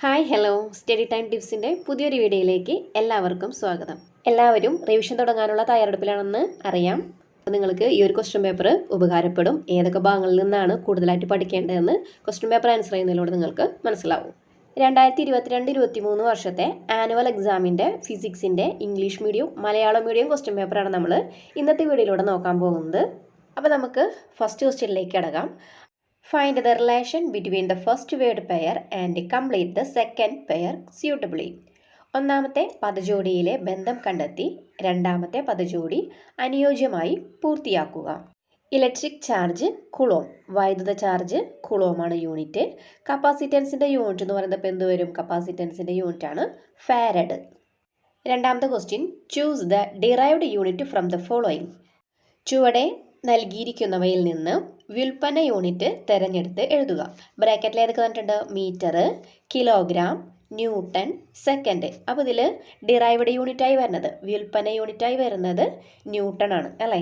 Hi hello study time ടിപ്സിൻ്റെ പുതിയൊരു വീഡിയോയിലേക്ക് എല്ലാവർക്കും സ്വാഗതം. എല്ലാവരും റിവിഷൻ തുടങ്ങാനുള്ള തയ്യാറെടുപ്പിലാണെന്ന് അറിയാം. അപ്പോൾ നിങ്ങൾക്ക് ഈ ഒരു ക്വസ്റ്റ്യൻ പേപ്പർ ഉപകാരപ്പെടും. ഏതൊക്കെ ഭാഗങ്ങളിൽ നിന്നാണ് കൂടുതലായിട്ട് പഠിക്കേണ്ടതെന്ന് ക്വസ്റ്റ്യൻ പേപ്പർ ആൻസർ ചെയ്യുന്നതിലൂടെ നിങ്ങൾക്ക് മനസ്സിലാവും. 2022-23 വർഷത്തെ ആനുവൽ എക്സാമിൻ്റെ ഫിസിക്സിൻ്റെ English medium Malayalam medium question പേപ്പറാണ് നമ്മൾ ഇന്നത്തെ വീഡിയോയിലൂടെ നോക്കാൻ പോകുന്നത്. അപ്പോൾ നമുക്ക് ഫസ്റ്റ് ക്വസ്റ്റ്യനിലേക്ക് കടക്കാം. Find the relation between the first word pair and complete the second pair suitably. ഒന്നാമത്തെ പദജോഡിയിലെ ബന്ധം കണ്ടെത്തി രണ്ടാമത്തെ പദജോഡി അനുയോജ്യമായി പൂർത്തിയാക്കുക. ഇലക്ട്രിക് ചാർജ് കുളോം, വൈദ്യുത ചാർജ് കുളോമാണ് യൂണിറ്റ്. കപ്പാസിറ്റൻസിൻ്റെ യൂണിറ്റ് എന്ന് പറയുന്നത് എന്ത് വരും? കപ്പാസിറ്റൻസിൻ്റെ യൂണിറ്റ് ആണ് ഫാരഡ്. രണ്ടാമത്തെ question, choose the derived unit from the following. ചുവടെ നൽകിയിരിക്കുന്നവയിൽ നിന്ന് വ്യുൽപ്പന്ന യൂണിറ്റ് തിരഞ്ഞെടുത്ത് എഴുതുക. ബ്രാക്കറ്റിൽ ഏതൊക്കെ തന്നിട്ടുണ്ട്? Metre, kilogram, newton, second. അപ്പോൾ ഇതിൽ ഡിറൈവ്ഡ് യൂണിറ്റായി വരുന്നത്, വ്യുൽപ്പന്ന യൂണിറ്റായി വരുന്നത് ന്യൂട്ടൺ ആണ് അല്ലേ?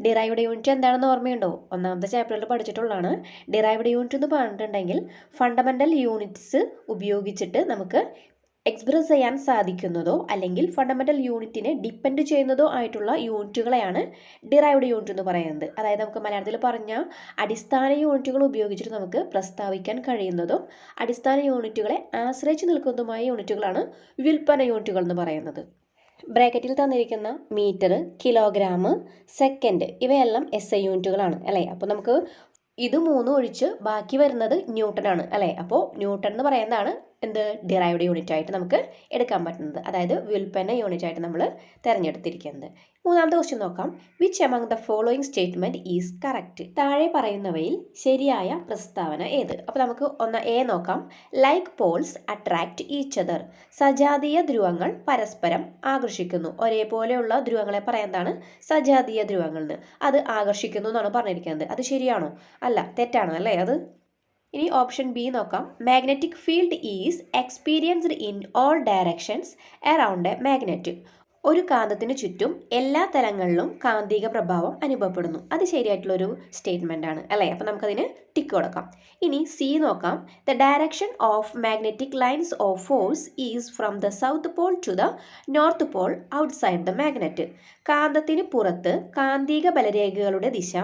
ഡിറൈവ്ഡ് യൂണിറ്റ് എന്താണെന്ന് ഓർമ്മയുണ്ടോ? ഒന്നാമത്തെ ചാപ്റ്ററിൽ പഠിച്ചിട്ടുള്ളതാണ്. ഡിറൈവ്ഡ് യൂണിറ്റ് എന്ന് പറഞ്ഞിട്ടുണ്ടെങ്കിൽ ഫണ്ടമെൻ്റൽ യൂണിറ്റ്സ് ഉപയോഗിച്ചിട്ട് നമുക്ക് എക്സ്പ്രസ് ചെയ്യാൻ സാധിക്കുന്നതോ അല്ലെങ്കിൽ ഫണ്ടമെൻ്റൽ യൂണിറ്റിനെ ഡിപ്പെൻഡ് ചെയ്യുന്നതോ ആയിട്ടുള്ള യൂണിറ്റുകളെയാണ് ഡിറൈവ്ഡ് യൂണിറ്റ് എന്ന് പറയുന്നത്. അതായത് നമുക്ക് മലയാളത്തിൽ പറഞ്ഞാൽ അടിസ്ഥാന യൂണിറ്റുകൾ ഉപയോഗിച്ചിട്ട് നമുക്ക് പ്രസ്താവിക്കാൻ കഴിയുന്നതും അടിസ്ഥാന യൂണിറ്റുകളെ ആശ്രയിച്ച് നിൽക്കുന്നതുമായ യൂണിറ്റുകളാണ് വ്യുൽപ്പന്ന യൂണിറ്റുകൾ എന്ന് പറയുന്നത്. ബ്രാക്കറ്റിൽ തന്നിരിക്കുന്ന മീറ്റർ, കിലോഗ്രാം, സെക്കൻഡ് ഇവയെല്ലാം SI യൂണിറ്റുകളാണ് അല്ലേ? അപ്പോൾ നമുക്ക് ഇത് മൂന്നും ഒഴിച്ച് ബാക്കി വരുന്നത് ന്യൂട്ടൺ ആണ് അല്ലേ? അപ്പോൾ ന്യൂട്ടൺ എന്ന് പറയുന്നതാണ് എന്ത്? ഡിറൈവ്ഡ് യൂണിറ്റ് ആയിട്ട് നമുക്ക് എടുക്കാൻ പറ്റുന്നത്, അതായത് വ്യുൽപ്പന്ന യൂണിറ്റ് ആയിട്ട് നമ്മൾ തിരഞ്ഞെടുത്തിരിക്കുന്നത്. മൂന്നാമത്തെ ക്വസ്റ്റ്യൻ നോക്കാം. Which among the following statement is correct? താഴെ പറയുന്നവയിൽ ശരിയായ പ്രസ്താവന ഏത്? അപ്പോൾ നമുക്ക് എ നോക്കാം. Like Paul's attract each other. സജാതീയ ധ്രുവങ്ങൾ പരസ്പരം ആകർഷിക്കുന്നു. ഒരേപോലെയുള്ള ധ്രുവങ്ങളെ പറയുന്നതാണ് സജാതീയ ധ്രുവങ്ങൾ എന്ന്. അത് ആകർഷിക്കുന്നു എന്നാണ് പറഞ്ഞിരിക്കുന്നത്. അത് ശരിയാണോ? അല്ല, തെറ്റാണ് അല്ലേ അത്? ഇനി ഓപ്ഷൻ ബി നോക്കാം. Magnetic field is experienced in all directions around A magnet. ഒരു കാന്തത്തിന് ചുറ്റും എല്ലാ തലങ്ങളിലും കാന്തിക പ്രഭാവം അനുഭവപ്പെടുന്നു. അത് ശരിയായിട്ടുള്ളൊരു സ്റ്റേറ്റ്മെൻ്റ് ആണ് അല്ലേ? അപ്പോൾ നമുക്കതിന് ടിക്ക് കൊടുക്കാം. ഇനി സി നോക്കാം. The direction of magnetic lines of force is from the south pole to the north pole outside the magnet. കാന്തത്തിന് പുറത്ത് കാന്തിക ബലരേഖകളുടെ ദിശ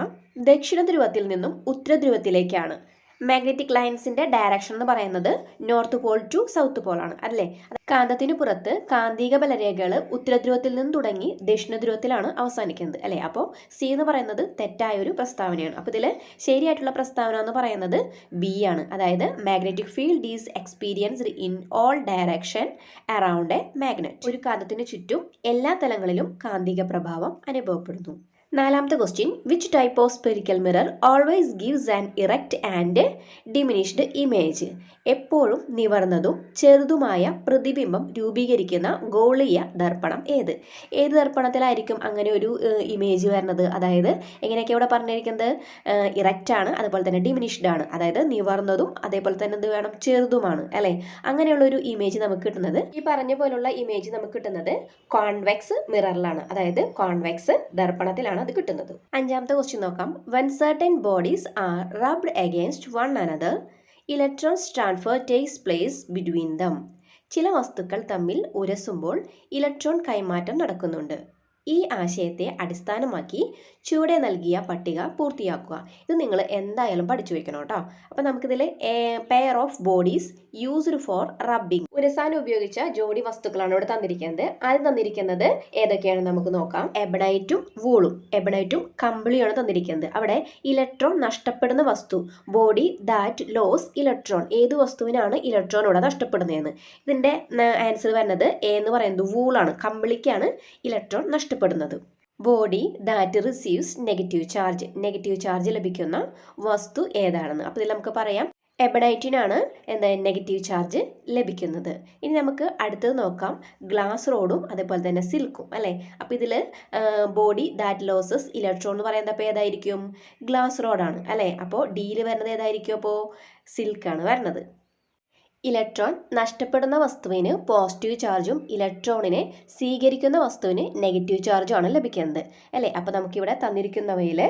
ദക്ഷിണ ധ്രുവത്തിൽ നിന്നും ഉത്തര ധ്രുവത്തിലേക്കാണ്. മാഗ്നറ്റിക് ലൈൻസിൻ്റെ ഡയറക്ഷൻ എന്ന് പറയുന്നത് north pole to south pole ആണ് അല്ലേ? കാന്തത്തിന് പുറത്ത് കാന്തിക ബലരേഖകൾ ഉത്തരധ്രുവത്തിൽ നിന്ന് തുടങ്ങി ദക്ഷിണ ധ്രുവത്തിലാണ് അവസാനിക്കുന്നത് അല്ലേ? അപ്പോൾ സി എന്ന് പറയുന്നത് തെറ്റായ ഒരു പ്രസ്താവനയാണ്. അപ്പോൾ ഇതിൽ ശരിയായിട്ടുള്ള പ്രസ്താവന എന്ന് പറയുന്നത് ബി ആണ്. അതായത് magnetic field is experienced in all direction around A magnet. ഒരു കാന്തത്തിന് ചുറ്റും എല്ലാ തലങ്ങളിലും കാന്തിക പ്രഭാവം അനുഭവപ്പെടുന്നു. നാലാമത്തെ question, which type of spherical mirror always gives an erect and diminished image? എപ്പോഴും നിവർന്നതും ചെറുതുമായ പ്രതിബിംബം രൂപീകരിക്കുന്ന ഗോളീയ ദർപ്പണം ഏത്? ഏത് ദർപ്പണത്തിലായിരിക്കും അങ്ങനെ ഒരു ഇമേജ് വരുന്നത്? അതായത് എങ്ങനെയൊക്കെ ഇവിടെ പറഞ്ഞിരിക്കുന്നത്? ഇറക്റ്റ് ആണ്, അതുപോലെ തന്നെ ഡിമിനിഷ്ഡ് ആണ്. അതായത് നിവർന്നതും അതേപോലെ തന്നെ എന്ത് വേണം? ചെറുതുമാണ് അല്ലേ? അങ്ങനെയുള്ള ഒരു ഇമേജ് നമുക്ക് കിട്ടുന്നത്, ഈ പറഞ്ഞ പോലുള്ള ഇമേജ് നമുക്ക് കിട്ടുന്നത് കോൺവെക്സ് മിററിലാണ്, അതായത് കോൺവെക്സ് ദർപ്പണത്തിലാണ് അത് കിട്ടുന്നത്. അഞ്ചാമത്തെ ക്വസ്റ്റ്യൻ നോക്കാം. when certain bodies are rubbed against one another, electrons transfer takes place between them. ചില വസ്തുക്കൾ തമ്മിൽ ഉരസുമ്പോൾ ഇലക്ട്രോൺ കൈമാറ്റം നടക്കുന്നുണ്ട്. ഈ ആശയത്തെ അടിസ്ഥാനമാക്കി ചുവടെ നൽകിയ പട്ടിക പൂർത്തിയാക്കുക. ഇത് നിങ്ങൾ എന്തായാലും പഠിച്ചു വയ്ക്കണം കേട്ടോ. അപ്പോൾ നമുക്കിതിൽ pair of bodies used for rubbing, ഉരസാൻ ഉപയോഗിച്ച ജോഡി വസ്തുക്കളാണ് ഇവിടെ തന്നിരിക്കുന്നത്. ആദ്യം തന്നിരിക്കുന്നത് ഏതൊക്കെയാണ് നമുക്ക് നോക്കാം. എബണൈറ്റും വൂളും, എബണൈറ്റും കമ്പിളിയാണ് തന്നിരിക്കുന്നത്. അവിടെ ഇലക്ട്രോൺ നഷ്ടപ്പെടുന്ന വസ്തു, ബോഡി ദാറ്റ് ലോസ് ഇലക്ട്രോൺ. ഏത് വസ്തുവിനാണ് ഇലക്ട്രോൺ ഇവിടെ നഷ്ടപ്പെടുന്നതെന്ന്. ഇതിൻ്റെ ആൻസർ വരുന്നത് എ എന്ന് പറയുന്നത് വൂളാണ്. കമ്പിളിക്കാണ് ഇലക്ട്രോൺ നഷ്ടപ്പെടുന്നത്. Body that receives negative charge, negative charge ലഭിക്കുന്ന വസ്തു ഏതാണെന്ന്. അപ്പോൾ ഇതിൽ നമുക്ക് പറയാം എബണൈറ്റിനാണ് നെഗറ്റീവ് ചാർജ് ലഭിക്കുന്നത്. ഇനി നമുക്ക് അടുത്തത് നോക്കാം. ഗ്ലാസ് റോഡും അതേപോലെ തന്നെ സിൽക്കും അല്ലേ? അപ്പോൾ ഇതിൽ ബോഡി ദാറ്റ് ലോസസ് ഇലക്ട്രോൺ എന്ന് പറയുന്നത് അപ്പോൾ ഏതായിരിക്കും? ഗ്ലാസ് റോഡാണ് അല്ലേ? അപ്പോൾ ഡിയിൽ വരുന്നത് ഏതായിരിക്കും? അപ്പോൾ സിൽക്കാണ് വരുന്നത്. ഇലക്ട്രോൺ നഷ്ടപ്പെടുന്ന വസ്തുവിന് പോസിറ്റീവ് ചാർജും ഇലക്ട്രോണിനെ സ്വീകരിക്കുന്ന വസ്തുവിന് നെഗറ്റീവ് ചാർജുമാണ് ലഭിക്കുന്നത് അല്ലേ? അപ്പോൾ നമുക്കിവിടെ തന്നിരിക്കുന്നവയിൽ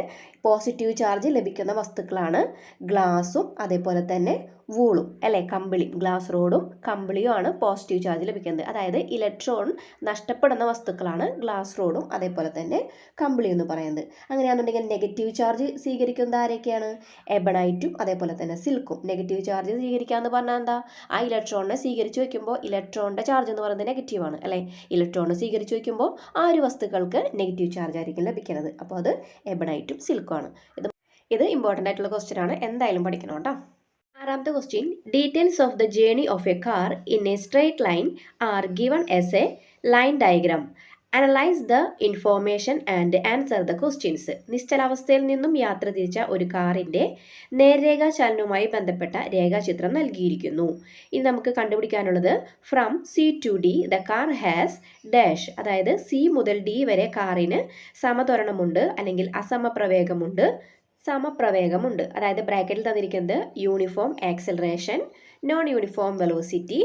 പോസിറ്റീവ് ചാർജ് ലഭിക്കുന്ന വസ്തുക്കളാണ് ഗ്ലാസും അതേപോലെ തന്നെ വൂളും അല്ലേ, കമ്പിളിയും. ഗ്ലാസ് റോഡും കമ്പിളിയും ആണ് പോസിറ്റീവ് ചാർജ് ലഭിക്കുന്നത്. അതായത് ഇലക്ട്രോൺ നഷ്ടപ്പെടുന്ന വസ്തുക്കളാണ് ഗ്ലാസ് റോഡും അതേപോലെ തന്നെ കമ്പിളിയും എന്ന് പറയുന്നത്. അങ്ങനെയാണെന്നുണ്ടെങ്കിൽ നെഗറ്റീവ് ചാർജ് സ്വീകരിക്കുന്നത് ആരൊക്കെയാണ്? എബണൈറ്റും അതേപോലെ തന്നെ സിൽക്കും. നെഗറ്റീവ് ചാർജ് സ്വീകരിക്കുക എന്ന് പറഞ്ഞാൽ എന്താ? ആ ഇലക്ട്രോണിനെ സ്വീകരിച്ച് വയ്ക്കുമ്പോൾ ഇലക്ട്രോണിൻ്റെ ചാർജ് എന്ന് പറയുന്നത് നെഗറ്റീവാണ് അല്ലേ. ഇലക്ട്രോണിനെ സ്വീകരിച്ച് വയ്ക്കുമ്പോൾ ആ ഒരു വസ്തുക്കൾക്ക് നെഗറ്റീവ് ചാർജ് ആയിരിക്കും ലഭിക്കുന്നത്. അപ്പോൾ അത് എബണൈറ്റും സിൽക്കും ആണ്. ഇത് ഇമ്പോർട്ടൻ്റ് ആയിട്ടുള്ള ക്വസ്റ്റ്യൻ ആണ്, എന്തായാലും പഠിക്കണം കേട്ടോ. ആറാമത്തെ question, details of the journey of a car in a straight line are given as a line diagram. Analyse the information and answer the questions. നിശ്ചലാവസ്ഥയിൽ നിന്നും യാത്ര തിരിച്ച ഒരു കാറിൻ്റെ നേർരേഖാചലനവുമായി ബന്ധപ്പെട്ട രേഖാചിത്രം നൽകിയിരിക്കുന്നു. ഇനി നമുക്ക് കണ്ടുപിടിക്കാനുള്ളത് from C to D the car has dash. അതായത് സി മുതൽ ഡി വരെ കാറിന് സമത്വരണമുണ്ട് അല്ലെങ്കിൽ അസമപ്രവേഗമുണ്ട്, സമപ്രവേഗമുണ്ട്. അതായത് ബ്രാക്കറ്റിൽ തന്നിരിക്കുന്നത് uniform acceleration, non uniform velocity,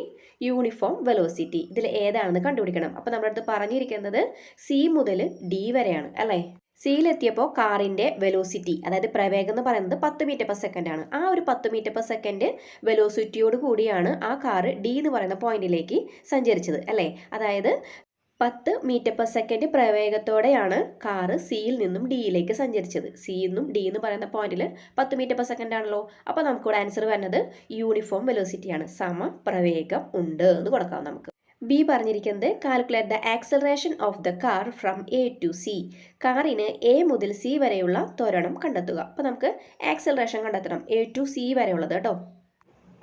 uniform velocity. ഇതിൽ ഏതാണെന്ന് കണ്ടുപിടിക്കണം. അപ്പോൾ നമ്മുടെ അടുത്ത് പറഞ്ഞിരിക്കുന്നത് സി മുതൽ ഡി വരെയാണ് അല്ലേ. സിയിലെത്തിയപ്പോൾ കാറിൻ്റെ വെലോസിറ്റി, അതായത് പ്രവേഗം എന്ന് പറയുന്നത് 10 മീറ്റർ പെർ സെക്കൻഡ് ആണ്. ആ ഒരു 10 മീറ്റർ പെർ സെക്കൻഡ് വെലോസിറ്റിയോട് കൂടിയാണ് ആ കാറ് ഡി എന്ന് പറയുന്ന പോയിന്റിലേക്ക് സഞ്ചരിച്ചത് അല്ലേ. അതായത് 10 മീറ്റർ പെർ സെക്കൻഡ് പ്രവേഗത്തോടെയാണ് കാറ് സിയിൽ നിന്നും ഡിയിലേക്ക് സഞ്ചരിച്ചത്. സിയിൽ നിന്നും ഡി എന്ന് പറയുന്ന പോയിന്റിൽ 10 മീറ്റർ പെർ സെക്കൻഡ് ആണല്ലോ. അപ്പോൾ നമുക്കിവിടെ ആൻസർ വരുന്നത് യൂണിഫോം വെലോസിറ്റിയാണ്. സമപ്രവേഗം ഉണ്ട് എന്ന് കൊടുക്കാം നമുക്ക്. ബി പറഞ്ഞിരിക്കുന്നത് calculate the acceleration of the car from A to C. കാറിന് എ മുതൽ സി വരെയുള്ള ത്വരണം കണ്ടെത്തുക. അപ്പോൾ നമുക്ക് ആക്സലറേഷൻ കണ്ടെത്തണം, എ ടു സി വരെയുള്ളത് കേട്ടോ.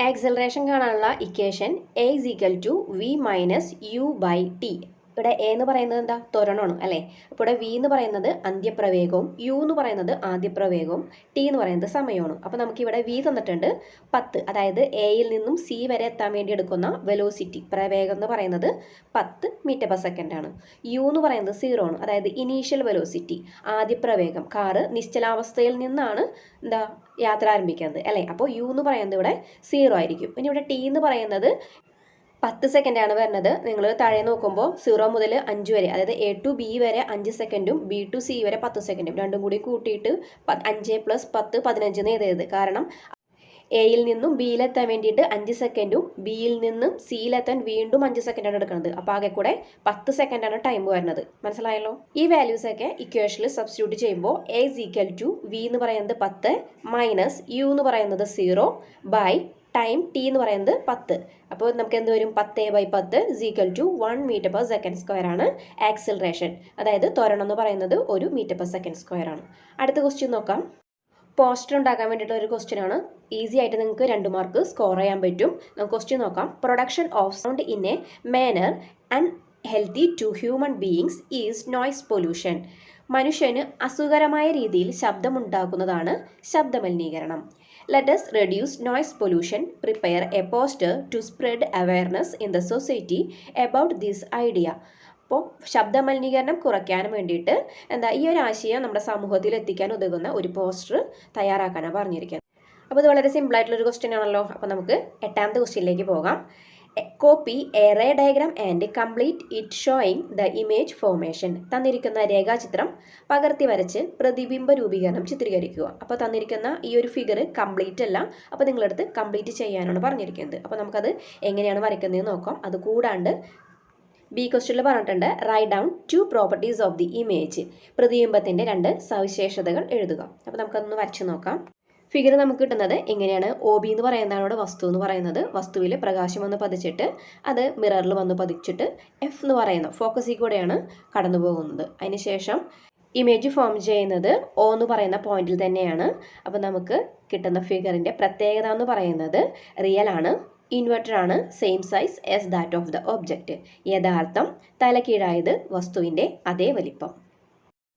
ആക്സലറേഷൻ കാണാനുള്ള equation a is equal to v minus u by t. ഇവിടെ എ എന്ന് പറയുന്നത് എന്താ? ത്വരണമാണ് അല്ലേ. അപ്പോൾ ഇവിടെ വി എന്ന് പറയുന്നത് അന്ത്യപ്രവേഗവും യു എന്ന് പറയുന്നത് ആദ്യപ്രവേഗവും ടി എന്ന് പറയുന്നത് സമയമാണ്. അപ്പോൾ നമുക്കിവിടെ വി തന്നിട്ടുണ്ട് 10. അതായത് എയിൽ നിന്നും സി വരെ എത്താൻ വേണ്ടി എടുക്കുന്ന വെലോസിറ്റി പ്രവേഗം എന്ന് പറയുന്നത് 10 മീറ്റർ പെർ സെക്കൻഡ് ആണ്. യു എന്ന് പറയുന്നത് 0 ആണ്. അതായത് ഇനീഷ്യൽ വെലോസിറ്റി, ആദ്യപ്രവേഗം. കാറ് നിശ്ചലാവസ്ഥയിൽ നിന്നാണ് യാത്ര ആരംഭിക്കുന്നത് അല്ലേ. അപ്പോൾ യു എന്ന് പറയുന്നത് ഇവിടെ 0 ആയിരിക്കും. പിന്നെ ഇവിടെ ടി എന്ന് പറയുന്നത് 10 സെക്കൻഡാണ് വരുന്നത്. നിങ്ങൾ താഴെ നോക്കുമ്പോൾ 0 മുതൽ 5 വരെ, അതായത് എ ടു ബി വരെ 5 സെക്കൻഡും ബി ടു സി വരെ 10 സെക്കൻഡും രണ്ടും കൂടി കൂട്ടിയിട്ട് 5 + 10 15 എന്ന് എഴുതരുത്. കാരണം എയിൽ നിന്നും ബിയിലെത്താൻ വേണ്ടിയിട്ട് 5 സെക്കൻഡും ബിയിൽ നിന്നും സിയിലെത്താൻ വീണ്ടും 5 സെക്കൻഡാണ് എടുക്കുന്നത്. അപ്പോൾ ആകെ കൂടെ 10 സെക്കൻഡാണ് ടൈം വരുന്നത്. മനസ്സിലായല്ലോ. ഈ വാല്യൂസ് ഒക്കെ ഇക്വേഷനിൽ സബ്സ്റ്റിറ്റ്യൂട്ട് ചെയ്യുമ്പോൾ a is equal to v എന്ന് പറയുന്നത് 10 മൈനസ് യു എന്ന് പറയുന്നത് 0 ബൈ ടൈം ടി എന്ന് പറയുന്നത് 10. അപ്പോൾ നമുക്ക് എന്ത് വരും? 10/10 equal to 1 metre per second square ആണ് ആക്സിലറേഷൻ. അതായത് ത്വരണം എന്ന് പറയുന്നത് 1 മീറ്റർ പെർ സെക്കൻഡ് സ്ക്വയർ ആണ്. അടുത്ത ക്വസ്റ്റ്യൻ നോക്കാം. പോസ്റ്റർ ഉണ്ടാക്കാൻ വേണ്ടിയിട്ട് ഒരു ക്വസ്റ്റ്യൻ ആണ്. ഈസി ആയിട്ട് നിങ്ങൾക്ക് 2 മാർക്ക് സ്കോർ ചെയ്യാൻ പറ്റും. നമുക്ക് ക്വസ്റ്റ്യൻ നോക്കാം. Production of sound in a manner unhealthy to human beings is noise pollution. മനുഷ്യന് അസുഖകരമായ രീതിയിൽ ശബ്ദമുണ്ടാക്കുന്നതാണ് ശബ്ദമലിനീകരണം. Let us reduce noise pollution. Prepare a poster to spread awareness in the society about this idea. അപ്പോൾ ശബ്ദമലിനീകരണം കുറയ്ക്കാൻ വേണ്ടിയിട്ട് ഈ ഒരു ആശയം നമ്മുടെ സമൂഹത്തിൽ എത്തിക്കാൻ ഉതകുന്ന ഒരു പോസ്റ്റർ തയ്യാറാക്കാനാണ് പറഞ്ഞിരിക്കുന്നത്. അപ്പോൾ ഇത് വളരെ സിമ്പിളായിട്ടുള്ളൊരു ക്വസ്റ്റ്യൻ ആണല്ലോ. അപ്പോൾ നമുക്ക് 8ാമത്തെ ക്വസ്റ്റ്യനിലേക്ക് പോകാം. Copy a ray diagram and complete it showing the image formation. തന്നിരിക്കുന്ന രേഖാചിത്രം പകർത്തി വരച്ച് പ്രതിബിംബ രൂപീകരണം ചിത്രീകരിക്കുക. അപ്പോൾ തന്നിരിക്കുന്ന ഈ ഒരു ഫിഗർ കംപ്ലീറ്റ് അല്ല, അപ്പോൾ നിങ്ങളടുത്ത് കംപ്ലീറ്റ് ചെയ്യാനാണ് പറഞ്ഞിരിക്കുന്നത്. അപ്പോൾ നമുക്കത് എങ്ങനെയാണ് വരയ്ക്കുന്നതെന്ന് നോക്കാം. അത് കൂടാണ്ട് ബി ക്വസ്റ്റ്യനിൽ പറഞ്ഞിട്ടുണ്ട് write down 2 properties of the image. പ്രതിബിംബത്തിൻ്റെ 2 സവിശേഷതകൾ എഴുതുക. അപ്പോൾ നമുക്കതൊന്ന് വരച്ച് നോക്കാം. ഫിഗർ നമുക്ക് കിട്ടുന്നത് എങ്ങനെയാണ്? ഒ ബി എന്ന് പറയുന്നതാണ് ഇവിടെ വസ്തു എന്ന് പറയുന്നത്. വസ്തുവിൽ പ്രകാശം വന്ന് പതിച്ചിട്ട് അത് മിററിൽ വന്ന് പതിച്ചിട്ട് എഫ് എന്ന് പറയുന്ന ഫോക്കസിൽ കൂടെയാണ് കടന്നു പോകുന്നത്. അതിനുശേഷം ഇമേജ് ഫോം ചെയ്യുന്നത് ഒ എന്ന് പറയുന്ന പോയിന്റിൽ തന്നെയാണ്. അപ്പോൾ നമുക്ക് കിട്ടുന്ന ഫിഗറിൻ്റെ പ്രത്യേകത എന്ന് പറയുന്നത് റിയൽ ആണ്, ഇൻവെർട്ടർ ആണ്, same size as that of the object. യഥാർത്ഥം തലകീഴായത് വസ്തുവിൻ്റെ അതേ വലിപ്പം.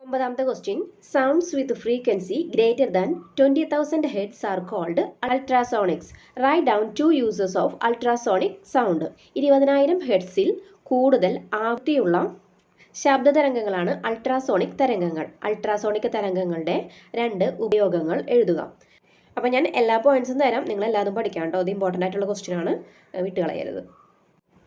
9ാമത്തെ question. Sounds with frequency greater than 20,000 hertz are called ultrasonics. Write down 2 users of ultrasonic sound. 20,000 ഹെർട്സിൽ കൂടുതൽ ആവൃത്തിയുള്ള ശബ്ദതരംഗങ്ങളാണ് അൾട്രാസോണിക് തരംഗങ്ങൾ. അൾട്രാസോണിക് തരംഗങ്ങളുടെ 2 ഉപയോഗങ്ങൾ എഴുതുക. അപ്പോൾ ഞാൻ എല്ലാ പോയിന്റ്സും തരാം, നിങ്ങൾ എല്ലാതും പഠിക്കാം കേട്ടോ. അത് ഇമ്പോർട്ടൻ്റ് ആയിട്ടുള്ള ക്വസ്റ്റ്യൻ ആണ്, വിട്ടുകളയരുത്.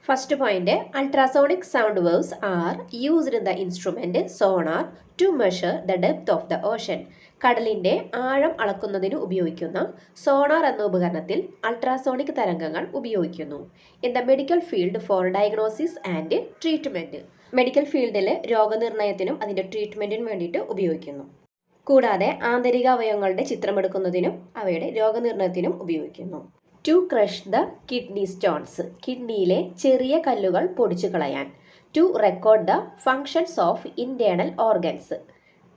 First point, ultrasonic sound waves are used in the instrument sonar to measure the depth of the ocean. കടലിന്റെ ആഴം അളക്കുന്നതിന് ഉപയോഗിക്കുന്ന സോണാർ എന്ന ഉപകരണത്തിൽ അൾട്രാസോണിക് തരംഗങ്ങൾ ഉപയോഗിക്കുന്നു. In the medical field four diagnosis and treatment. Medical ഫീൽഡിൽ രോഗനിർണയത്തിനും അതിന്റെ ട്രീറ്റ്മെന്റിനും വേണ്ടിയിട്ട് ഉപയോഗിക്കുന്നു. കൂടാതെ ആന്തരിക അവയവങ്ങളുടെ ചിത്രമെടുക്കുന്നതിനും അവയുടെ രോഗനിർണയത്തിനും ഉപയോഗിക്കുന്നു. To crush the kidney stones. കിഡ്നിയിലെ ചെറിയ കല്ലുകൾ പൊടിച്ചു കളയാൻ. To record the functions of internal organs.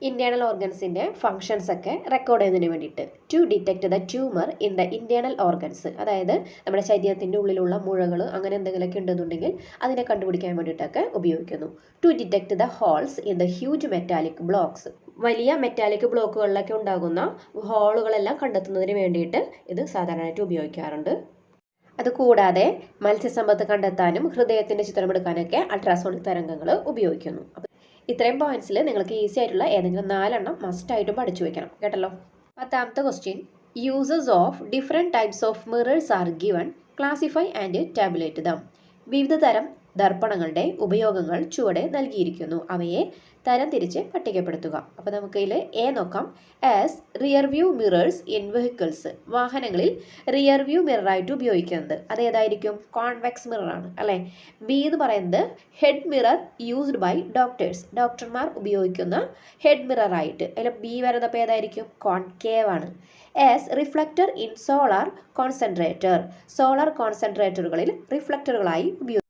Internal ഓർഗൻസിൻ്റെ ഫങ്ഷൻസ് ഒക്കെ റെക്കോർഡ് ചെയ്യുന്നതിന് വേണ്ടിയിട്ട്. To detect the tumour in the internal organs. അതായത് നമ്മുടെ ശരീരത്തിൻ്റെ ഉള്ളിലുള്ള മുഴകൾ അങ്ങനെ എന്തെങ്കിലുമൊക്കെ ഉണ്ടെന്നുണ്ടെങ്കിൽ അതിനെ കണ്ടുപിടിക്കാൻ വേണ്ടിയിട്ടൊക്കെ ഉപയോഗിക്കുന്നു. To detect the holes in the huge metallic blocks. വലിയ മെറ്റാലിക് ബ്ലോക്കുകളിലൊക്കെ ഉണ്ടാകുന്ന ഹോളുകളെല്ലാം കണ്ടെത്തുന്നതിന് വേണ്ടിയിട്ട് ഇത് സാധാരണയായിട്ട് ഉപയോഗിക്കാറുണ്ട്. അതുകൂടാതെ മത്സ്യസമ്പത്ത് കണ്ടെത്താനും ഹൃദയത്തിൻ്റെ ചിത്രമെടുക്കാനൊക്കെ അൾട്രാസോണിക് തരംഗങ്ങൾ ഉപയോഗിക്കുന്നു. ഇത്രയും പോയിന്റ്സിൽ നിങ്ങൾക്ക് ഈസി ആയിട്ടുള്ള ഏതെങ്കിലും 4 എണ്ണം മസ്റ്റായിട്ടും പഠിച്ചു വെക്കണം കേട്ടല്ലോ. 10ാമത്തെ question, uses of different types of mirrors are given, classify and tabulate them. വിവിധ തരം ദർപ്പണങ്ങളുടെ ഉപയോഗങ്ങൾ ചുവടെ നൽകിയിരിക്കുന്നു. അവയെ തരം തിരിച്ച് പട്ടികപ്പെടുത്തുക. അപ്പോൾ നമുക്ക് ഇതിൽ എ നോക്കാം. As rear view mirrors in vehicles. വാഹനങ്ങളിൽ റിയർ വ്യൂ മിററായിട്ട് ഉപയോഗിക്കുന്നത് അതേതായിരിക്കും? കോൺവെക്സ് മിററാണ് അല്ലേ. ബി എന്ന് പറയുന്നത് head mirror used by doctors. ഡോക്ടർമാർ ഉപയോഗിക്കുന്ന ഹെഡ് മിററായിട്ട്. അതിൽ ബി വരുന്നപ്പോൾ ഏതായിരിക്കും? കോൺകേവ് ആണ്. As reflector in solar concentrator. Solar കോൺസെൻട്രേറ്ററുകളിൽ റിഫ്ലക്ടറുകളായി ഉപയോഗിക്കും.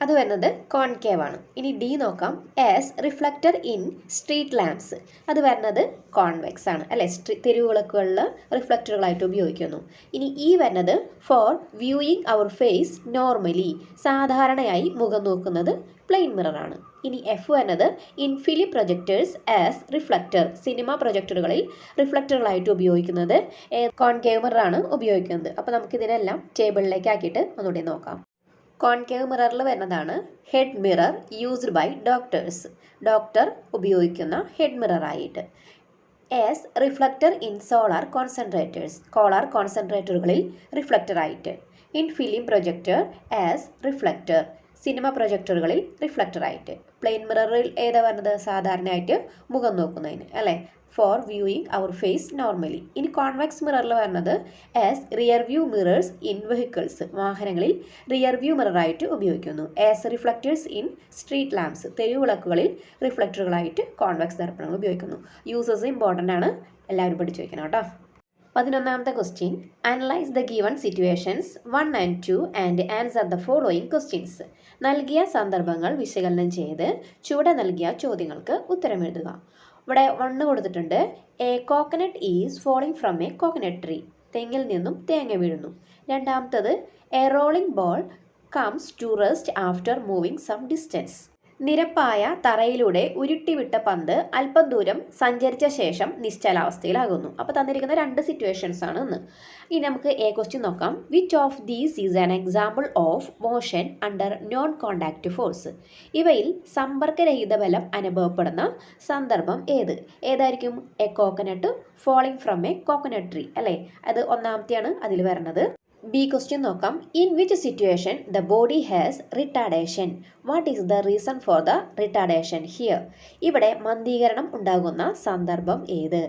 അത് വരുന്നത് കോൺകേവ് ആണ്. ഇനി ഡി നോക്കാം. As reflector in street lamps. അത് വരുന്നത് കോൺവെക്സ് ആണ് അല്ലേ. തെരുവുവിളക്കുകളിൽ റിഫ്ലക്ടറുകളായിട്ട് ഉപയോഗിക്കുന്നു. ഇനി ഇ വരുന്നത് for viewing our face normally. സാധാരണയായി മുഖം നോക്കുന്നത് പ്ലെയിൻ മിററാണ്. ഇനി എഫ് വരുന്നത് in film projectors as reflector. Cinema പ്രൊജക്ടറുകളിൽ റിഫ്ലക്ടറുകളായിട്ട് ഉപയോഗിക്കുന്നത് കോൺകേവ് മിററാണ് ഉപയോഗിക്കുന്നത്. അപ്പോൾ നമുക്കിതിനെല്ലാം ടേബിളിലേക്ക് ആക്കിയിട്ട് ഒന്നുകൂടി നോക്കാം. കോൺകേവ് മിററിൽ വരുന്നതാണ് head mirror used by doctors. Doctor ഉപയോഗിക്കുന്ന ഹെഡ് മിററായിട്ട്. As reflector in solar concentrators. Solar കോൺസെൻട്രേറ്ററുകളിൽ റിഫ്ലക്ടറായിട്ട്. In film projector as reflector. Cinema പ്രൊജക്ടറുകളിൽ റിഫ്ലക്ടറായിട്ട്. പ്ലെയിൻ മിററിൽ ഏതാ വരുന്നത്? സാധാരണയായിട്ട് മുഖം നോക്കുന്നതിന് അല്ലേ. For viewing our face normally. ഇനി കോൺവെക്സ് മിററിൽ വരുന്നത് as rear view mirrors in vehicles. വാഹനങ്ങളിൽ റിയർ വ്യൂ മിററായിട്ട് ഉപയോഗിക്കുന്നു. As reflectors in street lamps. തെരുവിളക്കുകളിൽ റിഫ്ലക്ടറുകളായിട്ട് കോൺവെക്സ് ദർപ്പണങ്ങൾ ഉപയോഗിക്കുന്നു. യൂസസ് ഇമ്പോർട്ടൻ്റ് ആണ്, എല്ലാവരും പഠിച്ചു വയ്ക്കണം കേട്ടോ. 11ാമത്തെ question, analyse the given situations 1 and 2 and answer the following questions. നൽകിയ സന്ദർഭങ്ങൾ വിശകലനം ചെയ്ത് ചുവടെ നൽകിയ ചോദ്യങ്ങൾക്ക് ഉത്തരം എഴുതുക. ഇവിടെ 1 കൊടുത്തിട്ടുണ്ട്. A coconut is falling from a coconut tree. തെങ്ങിൽ നിന്നും തേങ്ങ വീഴുന്നു. രണ്ടാമത്തത് a rolling ball comes to rest after moving some distance. നിരപ്പായ തറയിലൂടെ ഉരുട്ടിവിട്ട പന്ത് അല്പം ദൂരം സഞ്ചരിച്ച ശേഷം നിശ്ചലാവസ്ഥയിലാകുന്നു. അപ്പോൾ തന്നിരിക്കുന്ന 2 സിറ്റുവേഷൻസ് ആണ് ഇന്ന്. ഇനി നമുക്ക് എ ക്വസ്റ്റ്യൻ നോക്കാം. Which of these is an example of motion under non contact force. ഇവയിൽ സമ്പർക്കരഹിത ബലം അനുഭവപ്പെടുന്ന സന്ദർഭം ഏതായിരിക്കും? A coconut falling from a coconut tree അല്ലേ. അത് ഒന്നാമത്തെയാണ് അതിൽ വരുന്നത്. ബി ക്വസ്റ്റ്യൻ നോക്കാം. In which situation the body has retardation. What is the reason for the retardation here. ഇവിടെ മന്ദീകരണം ഉണ്ടാകുന്ന സന്ദർഭം ഏത്?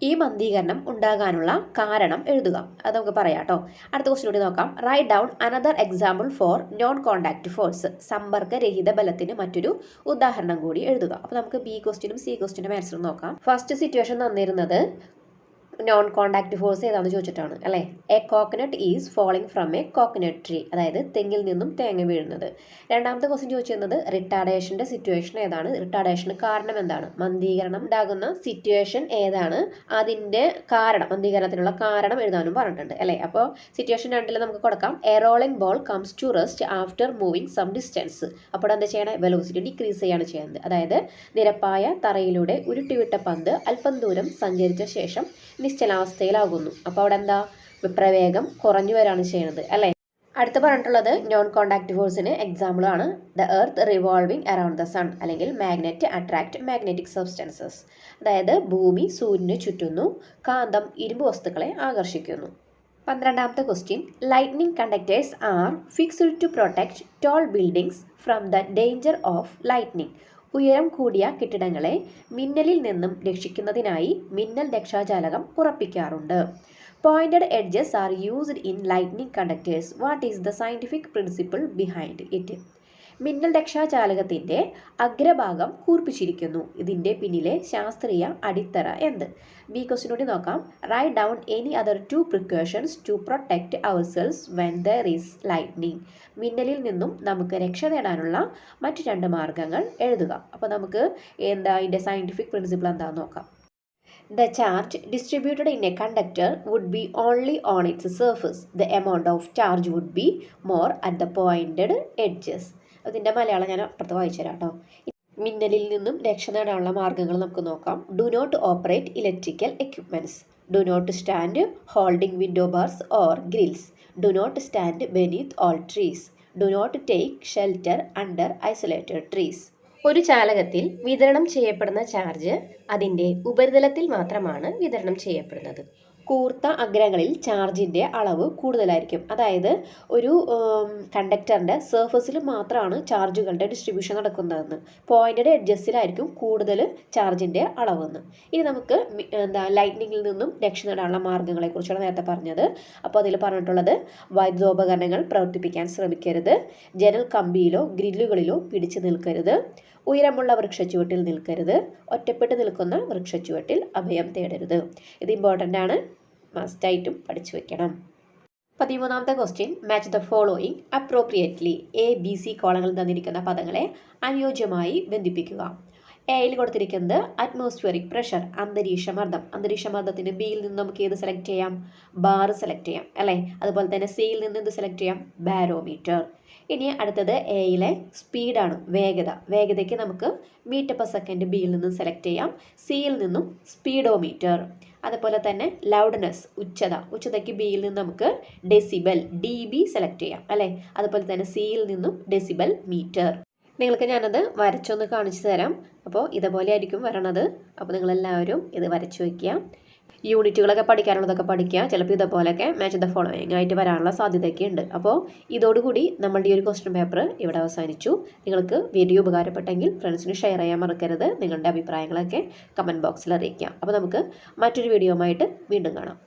ഈ മന്ദീകരണം ഉണ്ടാകാനുള്ള കാരണം എഴുതുക. അത് നമുക്ക് പറയാം കേട്ടോ. അടുത്ത ക്വസ്റ്റ്യൻ കൂടി നോക്കാം. Write down another example for non contact force. സമ്പർക്കരഹിത ബലത്തിന് മറ്റൊരു ഉദാഹരണം കൂടി എഴുതുക. അപ്പോൾ നമുക്ക് ബി ക്വസ്റ്റ്യനും സി ക്വസ്റ്റ്യനും ആൻസർ നോക്കാം. ഫസ്റ്റ് സിറ്റുവേഷൻ തന്നിരുന്നത് നോൺ കോണ്ടാക്റ്റ് ഫോഴ്സ് ഏതാണെന്ന് ചോദിച്ചിട്ടാണ് അല്ലേ. A coconut is falling from a coconut tree. അതായത് തെങ്ങിൽ നിന്നും തേങ്ങ വീഴുന്നത്. രണ്ടാമത്തെ ക്വസ്റ്റ്യൻ ചോദിച്ചിരുന്നത് റിട്ടാർഡേഷൻ്റെ സിറ്റുവേഷൻ ഏതാണ്? റിട്ടാർഡേഷന് കാരണം എന്താണ്? മന്ദീകരണം ഉണ്ടാകുന്ന സിറ്റുവേഷൻ ഏതാണ്? അതിൻ്റെ കാരണം, മന്ദീകരണത്തിനുള്ള കാരണം എഴുതാനും പറഞ്ഞിട്ടുണ്ട് അല്ലേ. അപ്പോൾ സിറ്റുവേഷൻ 2 നമുക്ക് കൊടുക്കാം. A rolling ball comes to rest after moving some distance. അപ്പോൾ എന്താ ചെയ്യണത്? വെലോസിറ്റി ഡിക്രീസ് ചെയ്യാണ് ചെയ്യുന്നത്. അതായത് നിരപ്പായ തറയിലൂടെ ഉരുട്ടിവിട്ട പന്ത് അല്പം ദൂരം സഞ്ചരിച്ച ശേഷം നിശ്ചലാവസ്ഥയിലാകുന്നു. അപ്പോൾ അവിടെ എന്താ? പ്രവേഗം കുറഞ്ഞു വരാണ് ചെയ്യുന്നത് അല്ലേ. അടുത്ത് പറഞ്ഞിട്ടുള്ളത് നോൺ കോണ്ടാക്റ്റ് ഫോഴ്സിന് എക്സാമ്പിളാണ് the earth revolving around the sun, അല്ലെങ്കിൽ മാഗ്നറ്റ് അട്രാക്ട് മാഗ്നറ്റിക് സബ്സ്റ്റൻസസ്. അതായത് ഭൂമി സൂര്യന് ചുറ്റുന്നു, കാന്തം ഇരുമ്പ് വസ്തുക്കളെ ആകർഷിക്കുന്നു. 12ാമത്തെ question lightning conductors are fixed to protect tall buildings from the danger of lightning. ഉയരം കൂടിയ കെട്ടിടങ്ങളെ മിന്നലിൽ നിന്നും രക്ഷിക്കുന്നതിനായി മിന്നൽ രക്ഷാജാലകം ഉറപ്പിക്കാറുണ്ട്. Pointed edges are used in lightning conductors. What is the scientific principle behind it? മിന്നൽ രക്ഷാജാലകത്തിൻ്റെ അഗ്രഭാഗം കൂർപ്പിച്ചിരിക്കുന്നു. ഇതിൻ്റെ പിന്നിലെ ശാസ്ത്രീയ അടിത്തറ എന്ത്? ബി ക്വസ്റ്റിനോട് നോക്കാം. Write down any other 2 precautions to protect ourselves when there is lightning. മിന്നലിൽ നിന്നും നമുക്ക് രക്ഷ നേടാനുള്ള മറ്റ് 2 മാർഗങ്ങൾ എഴുതുക. അപ്പോൾ നമുക്ക് അതിൻ്റെ സയൻറ്റിഫിക് പ്രിൻസിപ്പിൾ എന്താണെന്ന് നോക്കാം. The charge distributed in a conductor would be only on its surface. The amount of charge would be more at the pointed edges. അതിൻ്റെ മലയാളം ഞാൻ അപ്പുറത്ത് വായിച്ചു തരാം കേട്ടോ. മിന്നലിൽ നിന്നും രക്ഷ നേടാനുള്ള മാർഗ്ഗങ്ങൾ നമുക്ക് നോക്കാം. Do not operate electrical equipments. Do not stand holding window bars or grills. Do not stand beneath all trees. Do not take shelter under isolated trees. ഒരു ചാലകത്തിൽ വിതരണം ചെയ്യപ്പെടുന്ന ചാർജ് അതിൻ്റെ ഉപരിതലത്തിൽ മാത്രമാണ് വിതരണം ചെയ്യപ്പെടുന്നത്. കൂർത്ത അഗ്രങ്ങളിൽ ചാർജിൻ്റെ അളവ് കൂടുതലായിരിക്കും. അതായത് ഒരു കണ്ടക്ടറിൻ്റെ സർഫസിൽ മാത്രമാണ് ചാർജുകളുടെ ഡിസ്ട്രിബ്യൂഷൻ നടക്കുന്നതെന്ന്. പോയിന്റഡ് എഡ്ജസിലായിരിക്കും കൂടുതൽ ചാർജിൻ്റെ അളവെന്ന്. ഇനി നമുക്ക് ലൈറ്റ്നിങ്ങിൽ നിന്നും രക്ഷ നേടാനുള്ള മാർഗ്ഗങ്ങളെക്കുറിച്ചാണ് നേരത്തെ പറഞ്ഞത്. അപ്പോൾ അതിൽ പറഞ്ഞിട്ടുള്ളത് വൈദ്യുതോപകരണങ്ങൾ പ്രവർത്തിപ്പിക്കാൻ ശ്രമിക്കരുത്. ജനൽ കമ്പിയിലോ ഗ്രില്ലുകളിലോ പിടിച്ചു നിൽക്കരുത്. ഉയരമുള്ള വൃക്ഷച്ചുവട്ടിൽ നിൽക്കരുത്. ഒറ്റപ്പെട്ട് നിൽക്കുന്ന വൃക്ഷച്ചുവട്ടിൽ അഭയം തേടരുത്. ഇത് ഇമ്പോർട്ടൻ്റ് ആണ്, മസ്റ്റായിട്ടും പഠിച്ചു വെക്കണം. 13ാമത്തെ question. Match the following appropriately. ABC കോളങ്ങളിൽ തന്നിരിക്കുന്ന പദങ്ങളെ അനുയോജ്യമായി ബന്ധിപ്പിക്കുക. എയിൽ കൊടുത്തിരിക്കുന്നത് അറ്റ്മോസ്ഫിയറിക് പ്രഷർ, അന്തരീക്ഷമർദ്ദം. അന്തരീക്ഷമർദ്ദത്തിന് ബിയിൽ നിന്ന് നമുക്ക് ഏത് സെലക്ട് ചെയ്യാം? ബാർ സെലക്ട് ചെയ്യാം അല്ലേ. അതുപോലെ തന്നെ സിയിൽ നിന്ന് എന്ത് സെലക്ട് ചെയ്യാം? ബാരോമീറ്റർ. ഇനി അടുത്തത് എയിലെ സ്പീഡാണ്, വേഗത. വേഗതയ്ക്ക് നമുക്ക് മീറ്റർ പെർ സെക്കൻഡ് ബിയിൽ നിന്നും സെലക്ട് ചെയ്യാം. സിയിൽ നിന്നും സ്പീഡോമീറ്റർ. അതുപോലെ തന്നെ ലൗഡ്നെസ്, ഉച്ചത. ഉച്ചതയ്ക്ക് ബിയിൽ നിന്ന് നമുക്ക് ഡെസിബൽ, DB സെലക്ട് ചെയ്യാം അല്ലേ. അതുപോലെ തന്നെ സിയിൽ നിന്നും ഡെസിബൽ മീറ്റർ. നിങ്ങൾക്ക് ഞാനത് വരച്ചൊന്ന് കാണിച്ചു തരാം. അപ്പോൾ ഇതുപോലെ ആയിരിക്കും വരണത്. അപ്പോൾ നിങ്ങളെല്ലാവരും ഇത് വരച്ചു വയ്ക്കുക. യൂണിറ്റുകളൊക്കെ പഠിക്കാനുള്ളതൊക്കെ പഠിക്കുക. ചിലപ്പോൾ ഇതുപോലെയൊക്കെ മാച്ച് ദ ഫോളോയിങ് ആയിട്ട് വരാനുള്ള സാധ്യതയൊക്കെ ഉണ്ട്. അപ്പോൾ ഇതോടുകൂടി നമ്മളുടെ ഈ ഒരു ക്വസ്റ്റ്യൻ പേപ്പർ ഇവിടെ അവസാനിച്ചു. നിങ്ങൾക്ക് വീഡിയോ ഉപകാരപ്പെട്ടെങ്കിൽ ഫ്രണ്ട്സിന് ഷെയർ ചെയ്യാൻ മറക്കരുത്. നിങ്ങളുടെ അഭിപ്രായങ്ങളൊക്കെ കമൻറ്റ് ബോക്സിൽ അറിയിക്കുക. അപ്പോൾ നമുക്ക് മറ്റൊരു വീഡിയോയുമായിട്ട് വീണ്ടും കാണാം.